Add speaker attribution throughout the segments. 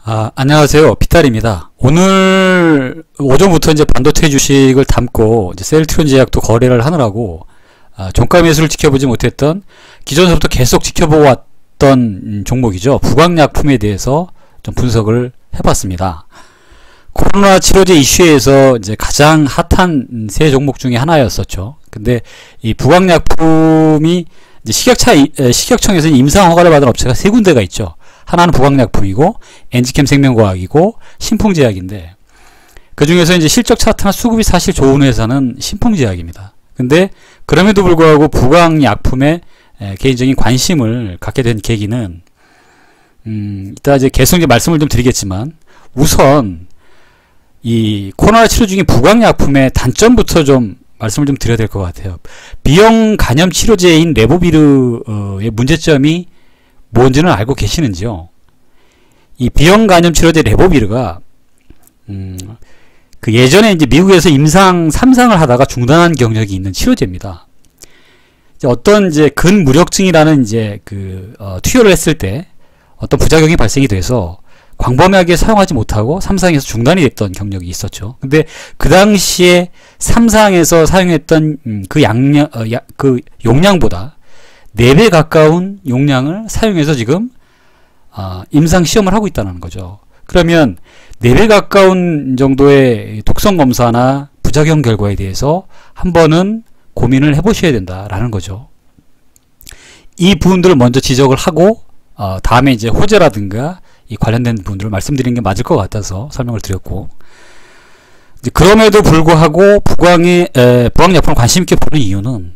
Speaker 1: 안녕하세요. 피탈입니다. 오늘 오전부터 이제 반도체 주식을 담고 이제 셀트리온 제약도 거래를 하느라고 종가 매수를 지켜보지 못했던 기존서부터 계속 지켜보고 왔던 종목이죠. 부광약품에 대해서 좀 분석을 해봤습니다. 코로나 치료제 이슈에서 이제 가장 핫한 세 종목 중에 하나였었죠. 근데 이 부광약품이 이제 식약청에서 임상 허가를 받은 업체가 세 군데가 있죠. 하나는 부광약품이고 엔지캠 생명과학이고 신풍제약인데, 그 중에서 이제 실적 차트나 수급이 사실 좋은 회사는 신풍제약입니다. 근데 그럼에도 불구하고 부광약품에 개인적인 관심을 갖게 된 계기는 이따 이제 계속 이제 말씀을 좀 드리겠지만, 우선 이 코로나 치료 중인 부광약품의 단점부터 좀 말씀을 좀 드려야 될 것 같아요. B형 간염 치료제인 레보비르의 문제점이 뭔지는 알고 계시는지요? 이 B형 간염 치료제 레보비르가 그 예전에 이제 미국에서 임상 3상을 하다가 중단한 경력이 있는 치료제입니다. 이제 어떤 이제 근무력증이라는 이제 투여를 했을 때 어떤 부작용이 발생이 돼서 광범위하게 사용하지 못하고 3상에서 중단이 됐던 경력이 있었죠. 근데 그 당시에 3상에서 사용했던 그 용량보다 4배 가까운 용량을 사용해서 지금 임상 시험을 하고 있다는 거죠. 그러면 4배 가까운 정도의 독성 검사나 부작용 결과에 대해서 한 번은 고민을 해보셔야 된다라는 거죠. 이 부분들을 먼저 지적을 하고 다음에 이제 호재라든가 이 관련된 부분들을 말씀드리는 게 맞을 것 같아서 설명을 드렸고, 이제 그럼에도 불구하고 부광약품을 관심 있게 보는 이유는,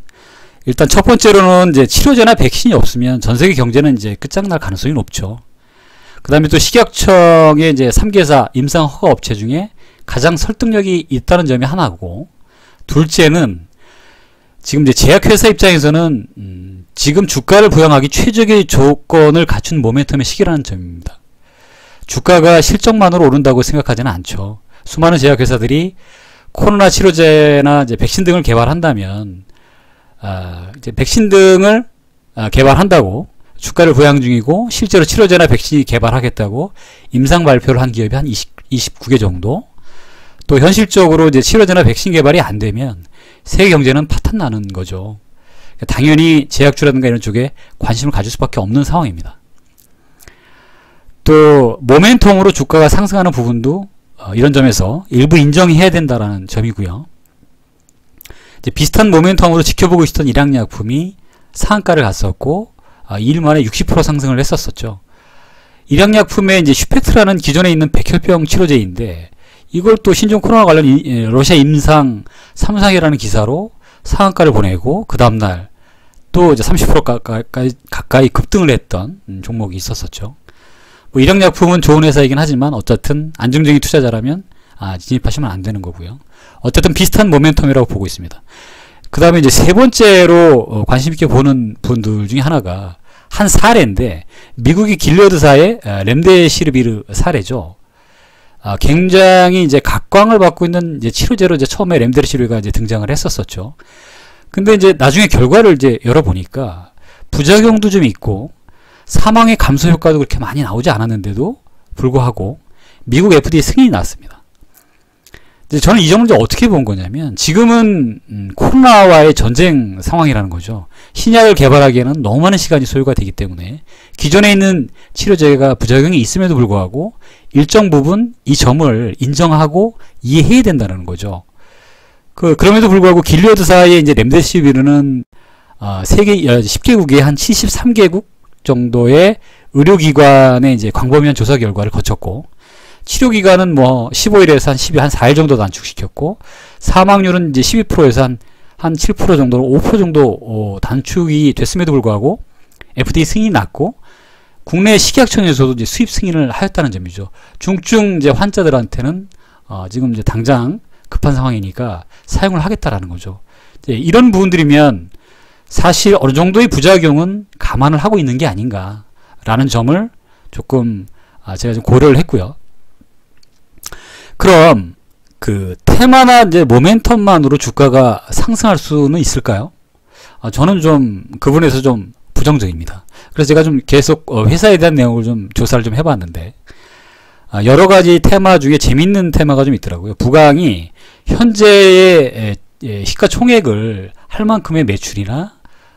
Speaker 1: 일단 첫 번째로는 이제 치료제나 백신이 없으면 전 세계 경제는 이제 끝장날 가능성이 높죠. 그 다음에 또 식약청의 이제 3개사 임상 허가 업체 중에 가장 설득력이 있다는 점이 하나고, 둘째는 지금 이제 제약회사 입장에서는 지금 주가를 부양하기 최적의 조건을 갖춘 모멘텀의 시기라는 점입니다. 주가가 실적만으로 오른다고 생각하지는 않죠. 수많은 제약회사들이 코로나 치료제나 이제 백신 등을 개발한다면 이제 백신 등을 개발한다고 주가를 부양 중이고, 실제로 치료제나 백신이 개발하겠다고 임상 발표를 한 기업이 한 29개 정도, 또 현실적으로 이제 치료제나 백신 개발이 안 되면 세계 경제는 파탄나는 거죠. 당연히 제약주라든가 이런 쪽에 관심을 가질 수밖에 없는 상황입니다. 또 모멘텀으로 주가가 상승하는 부분도 이런 점에서 일부 인정해야 된다라는 점이고요. 이제 비슷한 모멘텀으로 지켜보고 있었던 일양약품이 상한가를 갔었고 2일 만에 60% 상승을 했었었죠. 일양약품의 이제 슈펙트라는 기존에 있는 백혈병 치료제인데, 이걸 또 신종 코로나 관련 러시아 임상 3상이라는 기사로 상한가를 보내고 그 다음날 또 이제 30% 가까이 급등을 했던 종목이 있었었죠. 뭐 일양약품은 좋은 회사이긴 하지만 어쨌든 안정적인 투자자라면 진입하시면 안 되는 거고요. 어쨌든 비슷한 모멘텀이라고 보고 있습니다. 그 다음에 이제 세 번째로 관심 있게 보는 분들 중에 하나가 한 사례인데, 미국의 길리어드사의 렘데시비르 사례죠. 굉장히 이제 각광을 받고 있는 이제 치료제로 이제 처음에 렘데시비르가 이제 등장을 했었었죠. 근데 이제 나중에 결과를 이제 열어보니까 부작용도 좀 있고 사망의 감소 효과도 그렇게 많이 나오지 않았는데도 불구하고 미국 FDA 승인이 났습니다. 이제 저는 이 점을 이제 어떻게 본 거냐면, 지금은 코로나와의 전쟁 상황이라는 거죠. 신약을 개발하기에는 너무 많은 시간이 소요가 되기 때문에 기존에 있는 치료제가 부작용이 있음에도 불구하고 일정 부분 이 점을 인정하고 이해해야 된다는 거죠. 그럼에도 불구하고 길리어드사의 이제 렘데시비르는 세계 10개국의 한 73개국 정도의 의료기관의 이제 광범위한 조사 결과를 거쳤고, 치료기간은 뭐 15일에서 한 4일 정도 단축시켰고, 사망률은 이제 12%에서 한 7% 정도로 5% 정도 단축이 됐음에도 불구하고 FDA 승인이 났고, 국내 식약청에서도 이제 수입 승인을 하였다는 점이죠. 중증 이제 환자들한테는 지금 이제 당장 급한 상황이니까 사용을 하겠다라는 거죠. 이제 이런 부분들이면 사실 어느 정도의 부작용은 감안을 하고 있는 게 아닌가라는 점을 조금 제가 좀 고려를 했고요. 그럼 그 테마나 이제 모멘텀만으로 주가가 상승할 수는 있을까요? 저는 좀 그 부분에서 좀 부정적입니다. 그래서 제가 좀 계속 회사에 대한 내용을 좀 조사를 좀 해봤는데, 여러 가지 테마 중에 재밌는 테마가 좀 있더라고요. 부강이 현재의 시가총액을 할 만큼의 매출이나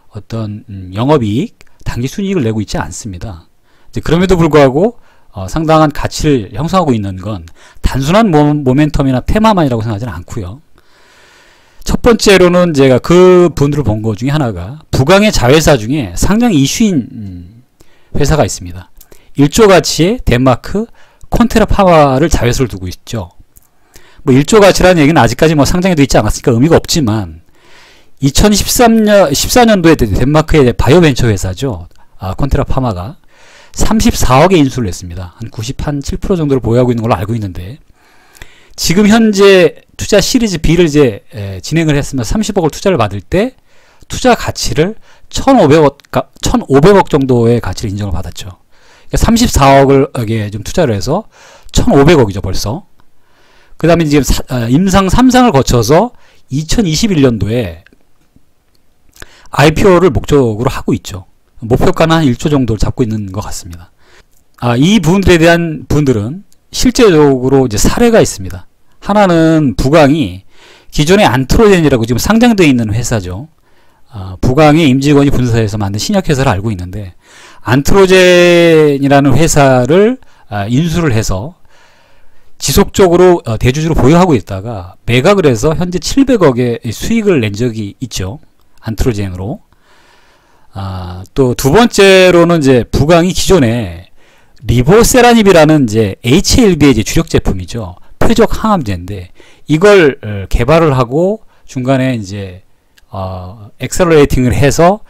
Speaker 1: 어떤 영업이익, 당기순이익을 내고 있지 않습니다. 그럼에도 불구하고 상당한 가치를 형성하고 있는 건 단순한 모멘텀이나 테마만이라고 생각하지는 않고요. 첫 번째로는 제가 그 분들을 본 것 중에 하나가 부강의 자회사 중에 상장 이슈인 회사가 있습니다. 1조 가치의 덴마크 콘테라 파마를 자회사를 두고 있죠. 뭐 1조 가치라는 얘기는 아직까지 뭐 상장이 되어 있지 않았으니까 의미가 없지만 2014년도에 덴마크의 바이오벤처 회사죠. 콘테라 파마가 34억에 인수를 했습니다. 한 97% 정도를 보유하고 있는 걸로 알고 있는데 지금 현재 투자 시리즈 B를 이제 진행을 했으면 30억을 투자를 받을 때 투자 가치를 1,500억 정도의 가치를 인정을 받았죠. 그러니까 34억을 좀 투자를 해서 1,500억이죠 벌써. 그 다음에 지금 임상 3상을 거쳐서 2021년도에 IPO를 목적으로 하고 있죠. 목표가는 한 1조 정도를 잡고 있는 것 같습니다. 이 부분들에 대한 분들은 실제적으로 이제 사례가 있습니다. 하나는 부강이 기존의 안트로젠이라고 지금 상장되어 있는 회사죠. 부강의 임직원이 분사해서 만든 신약회사를 알고 있는데 안트로젠이라는 회사를 인수를 해서 지속적으로 대주주로 보유하고 있다가 매각을 해서 현재 700억의 수익을 낸 적이 있죠. 안트로젠으로. 또 두 번째로는 이제 부강이 기존에 리보세라닙이라는 이제 HLB의 이제 주력 제품이죠. 표적 항암제인데 이걸 개발을 하고 중간에 이제 엑셀러레이팅을 해서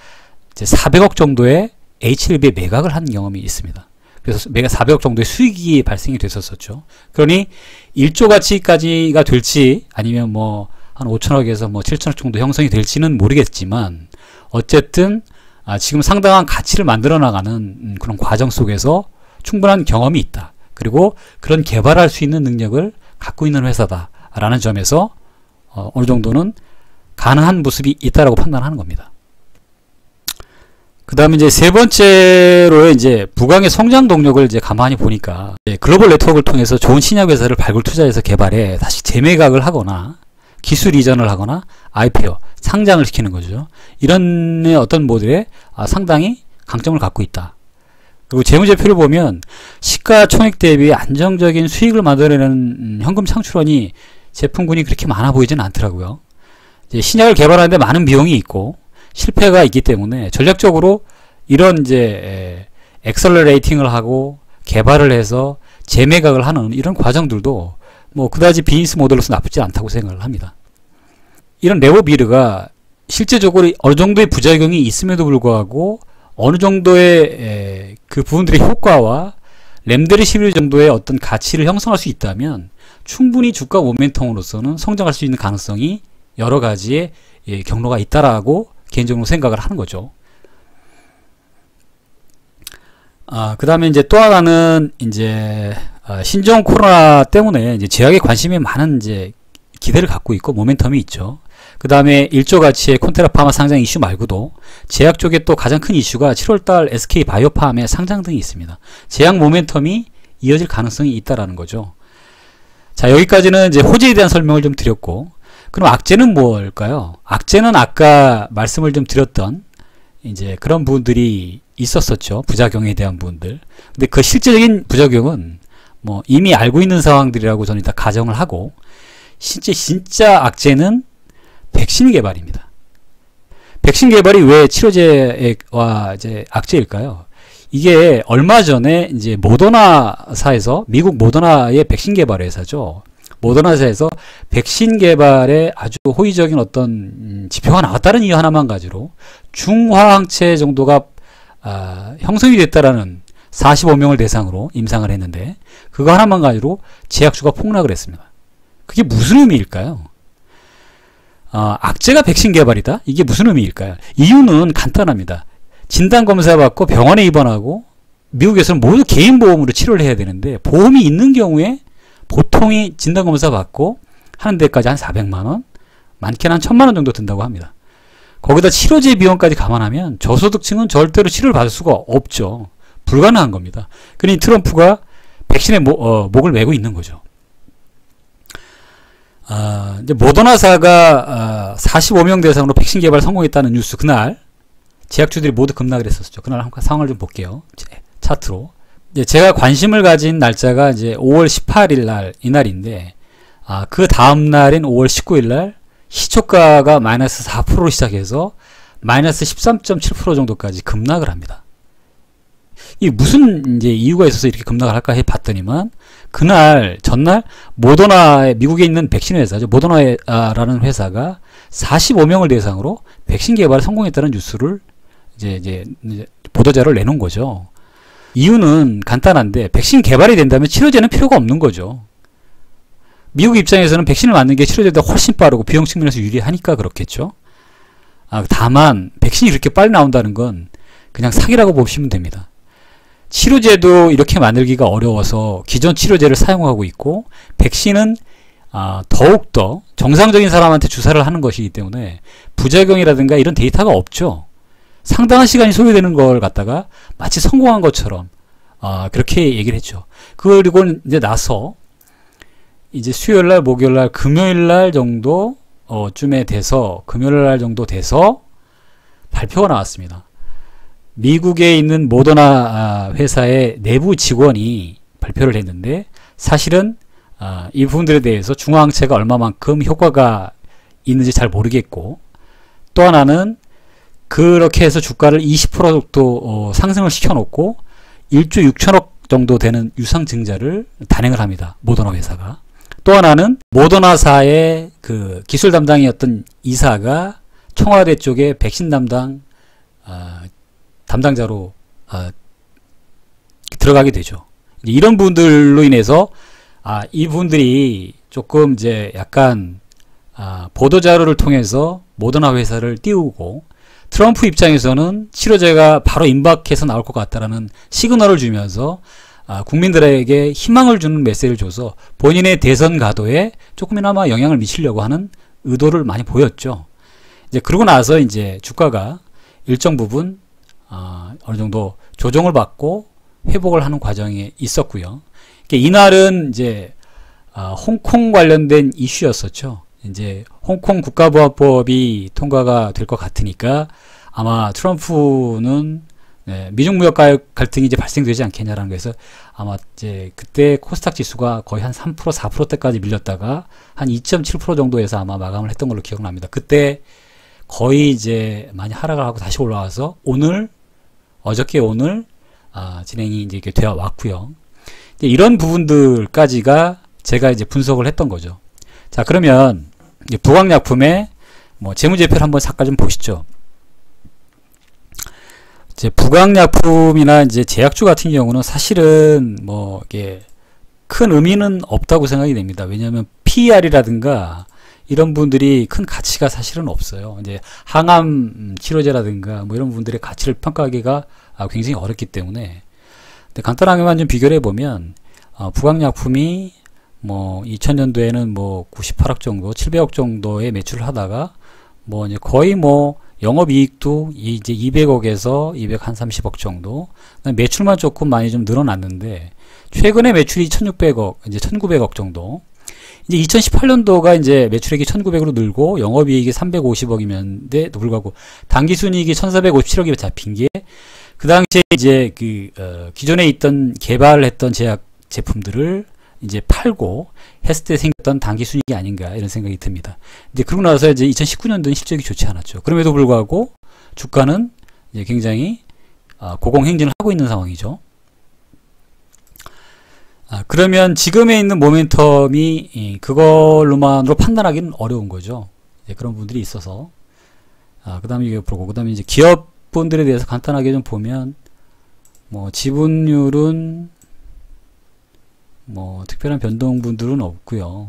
Speaker 1: 이제 400억 정도의 HLB에 매각을 한 경험이 있습니다. 그래서 매각 400억 정도의 수익이 발생이 됐었죠. 그러니 1조 가치까지가 될지 아니면 뭐 한 5천억에서 뭐 7천억 정도 형성이 될지는 모르겠지만 어쨌든 지금 상당한 가치를 만들어 나가는 그런 과정 속에서 충분한 경험이 있다. 그리고 그런 개발할 수 있는 능력을 갖고 있는 회사다라는 점에서 어느 정도는 가능한 모습이 있다라고 판단하는 겁니다. 그 다음에 이제 세 번째로 이제 부강의 성장 동력을 이제 가만히 보니까 글로벌 네트워크를 통해서 좋은 신약 회사를 발굴 투자해서 개발해 다시 재매각을 하거나 기술 이전을 하거나 IPO 상장을 시키는 거죠. 이런 어떤 모델에 상당히 강점을 갖고 있다. 그리고 재무제표를 보면 시가총액 대비 안정적인 수익을 만들어내는 현금 창출원이 제품군이 그렇게 많아 보이지는 않더라고요. 이제 신약을 개발하는데 많은 비용이 있고 실패가 있기 때문에 전략적으로 이런 이제 엑셀러레이팅을 하고 개발을 해서 재매각을 하는 이런 과정들도 뭐 그다지 비즈니스 모델로서 나쁘지 않다고 생각을 합니다. 이런 레버비르가 실제적으로 어느 정도의 부작용이 있음에도 불구하고 어느 정도의 그 부분들의 효과와 램데르시빌 정도의 어떤 가치를 형성할 수 있다면 충분히 주가 모멘텀으로서는 성장할 수 있는 가능성이 여러 가지의 경로가 있다라고 개인적으로 생각을 하는 거죠. 그 다음에 이제 또 하나는 이제 신종 코로나 때문에 이제 제약에 관심이 많은 이제 기대를 갖고 있고 모멘텀이 있죠. 그 다음에 1조 가치의 콘테라 파마 상장 이슈 말고도 제약 쪽에 또 가장 큰 이슈가 7월달 SK 바이오팜의 상장 등이 있습니다. 제약 모멘텀이 이어질 가능성이 있다라는 거죠. 자, 여기까지는 이제 호재에 대한 설명을 좀 드렸고, 그럼 악재는 뭘까요? 악재는 아까 말씀을 좀 드렸던 이제 그런 부분들이 있었었죠. 부작용에 대한 부분들. 근데 그 실제적인 부작용은 뭐 이미 알고 있는 상황들이라고 저는 다 가정을 하고, 진짜 악재는 백신 개발입니다. 백신 개발이 왜 치료제와 이제 악재일까요? 이게 얼마 전에 이제 모더나사에서, 미국 모더나의 백신 개발 회사죠. 모더나사에서 백신 개발에 아주 호의적인 어떤 지표가 나왔다는 이유 하나만 가지로 중화항체 정도가 형성이 됐다라는 45명을 대상으로 임상을 했는데, 그거 하나만 가지고 제약주가 폭락을 했습니다. 그게 무슨 의미일까요? 악재가 백신 개발이다? 이게 무슨 의미일까요? 이유는 간단합니다. 진단검사 받고 병원에 입원하고 미국에서는 모두 개인보험으로 치료를 해야 되는데, 보험이 있는 경우에 보통이 진단검사 받고 하는 데까지 한 400만원, 많게는 한 1000만원 정도 든다고 합니다. 거기다 치료제 비용까지 감안하면 저소득층은 절대로 치료를 받을 수가 없죠. 불가능한 겁니다. 그러니 트럼프가 백신에 목을 메고 있는 거죠. 이제 모더나사가 45명 대상으로 백신 개발 성공했다는 뉴스, 그날 제약주들이 모두 급락을 했었죠. 그날 한번 상황을 좀 볼게요. 차트로. 이제 제가 관심을 가진 날짜가 이제 5월 18일 날 이날인데, 그 다음 날인 5월 19일 날 시초가가 마이너스 4%로 시작해서 마이너스 13.7% 정도까지 급락을 합니다. 이 무슨 이제 이유가 있어서 이렇게 급락을 할까 해 봤더니만, 그날 전날 미국에 있는 백신 회사죠. 모더나라는 회사가 45명을 대상으로 백신 개발에 성공했다는 뉴스를 이제 보도자료를 내놓은 거죠. 이유는 간단한데, 백신 개발이 된다면 치료제는 필요가 없는 거죠. 미국 입장에서는 백신을 맞는 게 치료제보다 훨씬 빠르고 비용 측면에서 유리하니까 그렇겠죠. 다만 백신이 이렇게 빨리 나온다는 건 그냥 사기라고 보시면 됩니다. 치료제도 이렇게 만들기가 어려워서 기존 치료제를 사용하고 있고, 백신은 더욱더 정상적인 사람한테 주사를 하는 것이기 때문에 부작용이라든가 이런 데이터가 없죠. 상당한 시간이 소요되는 걸 갖다가 마치 성공한 것처럼 그렇게 얘기를 했죠. 그리고 이제 나서 이제 수요일날, 목요일날, 금요일날 정도 금요일날 정도 돼서 발표가 나왔습니다. 미국에 있는 모더나 회사의 내부 직원이 발표를 했는데, 사실은 이 부분들에 대해서 중화항체가 얼마만큼 효과가 있는지 잘 모르겠고, 또 하나는 그렇게 해서 주가를 20% 정도 상승을 시켜놓고 1조 6천억 정도 되는 유상증자를 단행을 합니다. 모더나 회사가. 또 하나는 모더나사의 그 기술 담당이었던 이사가 청와대 쪽에 백신 담당자로 들어가게 되죠. 이런 분들로 인해서 이분들이 조금 이제 약간 보도자료를 통해서 모더나 회사를 띄우고, 트럼프 입장에서는 치료제가 바로 임박해서 나올 것 같다라는 시그널을 주면서 국민들에게 희망을 주는 메시지를 줘서 본인의 대선 가도에 조금이나마 영향을 미치려고 하는 의도를 많이 보였죠. 이제 그러고 나서 이제 주가가 일정 부분 어느 정도 조정을 받고 회복을 하는 과정에 있었고요. 이날은 이제 홍콩 관련된 이슈였었죠. 이제 홍콩 국가보안법이 통과가 될 것 같으니까 아마 트럼프는 미중 무역 갈등이 이제 발생되지 않겠냐라는 거에서 아마 이제 그때 코스닥 지수가 거의 한 3%, 4%대까지 밀렸다가 한 2.7% 정도에서 아마 마감을 했던 걸로 기억납니다. 그때 거의 이제 많이 하락을 하고 다시 올라와서 어저께 오늘 진행이 이제 이렇게 되어 왔고요. 이제 이런 부분들까지가 제가 이제 분석을 했던 거죠. 자, 그러면 부강약품의 재무제표를 한번 잠깐 좀 보시죠. 이제 부강약품이나 이제 제약주 같은 경우는 사실은 이게 큰 의미는 없다고 생각이 됩니다. 왜냐하면 PER이라든가 이런 분들이 큰 가치가 사실은 없어요. 이제 항암 치료제라든가 이런 분들의 가치를 평가하기가 굉장히 어렵기 때문에. 근데 간단하게만 좀 비교를 해보면 부강약품이 2000년도에는 98억 정도, 700억 정도의 매출을 하다가 이제 거의 영업이익도 이제 200억에서 230억 정도, 매출만 조금 많이 좀 늘어났는데, 최근에 매출이 1600억, 이제 1900억 정도. 이제 2018년도가 이제 매출액이 1900으로 늘고 영업이익이 350억이면데도 불구하고 당기순이익이 1457억이 잡힌 게, 그 당시에 이제 기존에 있던 개발했던 제약 제품들을 이제 팔고 했을 때 생겼던 당기순이익이 아닌가 이런 생각이 듭니다. 이제 그러고 나서 이제 2019년도는 실적이 좋지 않았죠. 그럼에도 불구하고 주가는 이제 굉장히 고공행진을 하고 있는 상황이죠. 그러면 지금에 있는 모멘텀이 그걸로만으로 판단하기는 어려운 거죠. 이제 그런 분들이 있어서. 그 다음에 이게 보고, 그 다음에 이제 기업분들에 대해서 간단하게 좀 보면, 지분율은 특별한 변동분들은 없고요.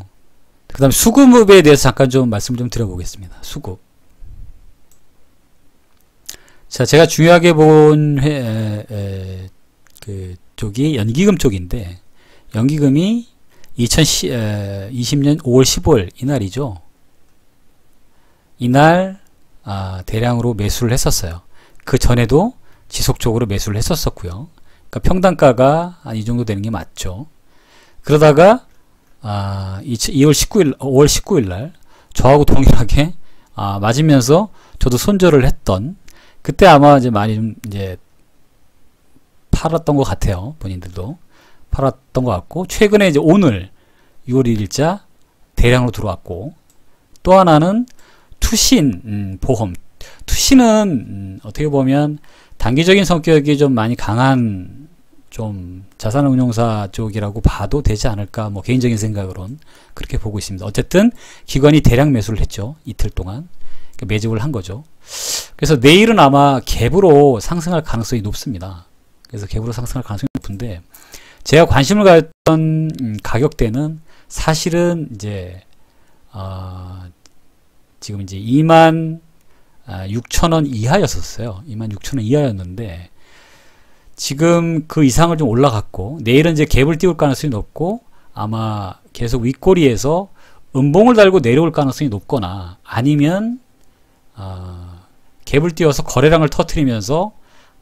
Speaker 1: 그 다음에 수급에 대해서 잠깐 좀 말씀을 좀 드려보겠습니다. 수급. 자, 제가 중요하게 본 쪽이 연기금 쪽인데, 연기금이 2020년 5월 15일 이날이죠. 이날 대량으로 매수를 했었어요. 그 전에도 지속적으로 매수를 했었었고요. 그러니까 평단가가 한 이 정도 되는 게 맞죠. 그러다가 5월 19일 날 저하고 동일하게 맞으면서 저도 손절을 했던, 그때 아마 이제 많이 좀 이제 팔았던 것 같아요. 본인들도 팔았던 것 같고, 최근에 이제 오늘 6월 1일자 대량으로 들어왔고, 또 하나는 투신 보험. 투신은 어떻게 보면 단기적인 성격이 좀 많이 강한 좀 자산운용사 쪽이라고 봐도 되지 않을까, 뭐 개인적인 생각으론 그렇게 보고 있습니다. 어쨌든 기관이 대량 매수를 했죠. 이틀 동안 매집을 한 거죠. 그래서 내일은 아마 갭으로 상승할 가능성이 높습니다. 그래서 갭으로 상승할 가능성이 높은데, 제가 관심을 가졌던 가격대는 사실은 이제 지금 이제 26,000원 이하였었어요. 26,000원 이하였는데 지금 그 이상을 좀 올라갔고, 내일은 이제 갭을 띄울 가능성이 높고, 아마 계속 윗꼬리에서 음봉을 달고 내려올 가능성이 높거나, 아니면 갭을 띄워서 거래량을 터트리면서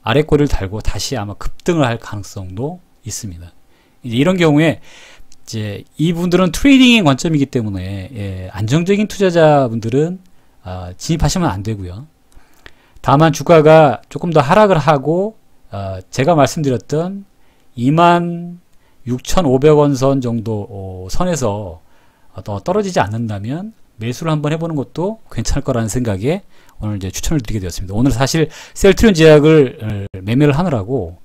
Speaker 1: 아랫꼬리를 달고 다시 아마 급등을 할 가능성도 있습니다. 이제 이런 경우에 이제 이분들은 트레이딩의 관점이기 때문에 안정적인 투자자분들은 진입하시면 안 되고요. 다만 주가가 조금 더 하락을 하고 제가 말씀드렸던 26,500원 선 정도 선에서 떨어지지 않는다면 매수를 한번 해보는 것도 괜찮을 거라는 생각에 오늘 이제 추천을 드리게 되었습니다. 오늘 사실 셀트리온 제약을 매매를 하느라고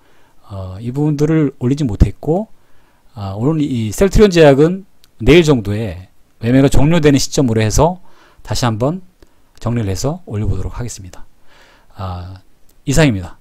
Speaker 1: 이 부분들을 올리지 못했고, 오늘 이 셀트리온 제약은 내일 정도에 매매가 종료되는 시점으로 해서 다시 한번 정리를 해서 올려보도록 하겠습니다. 이상입니다.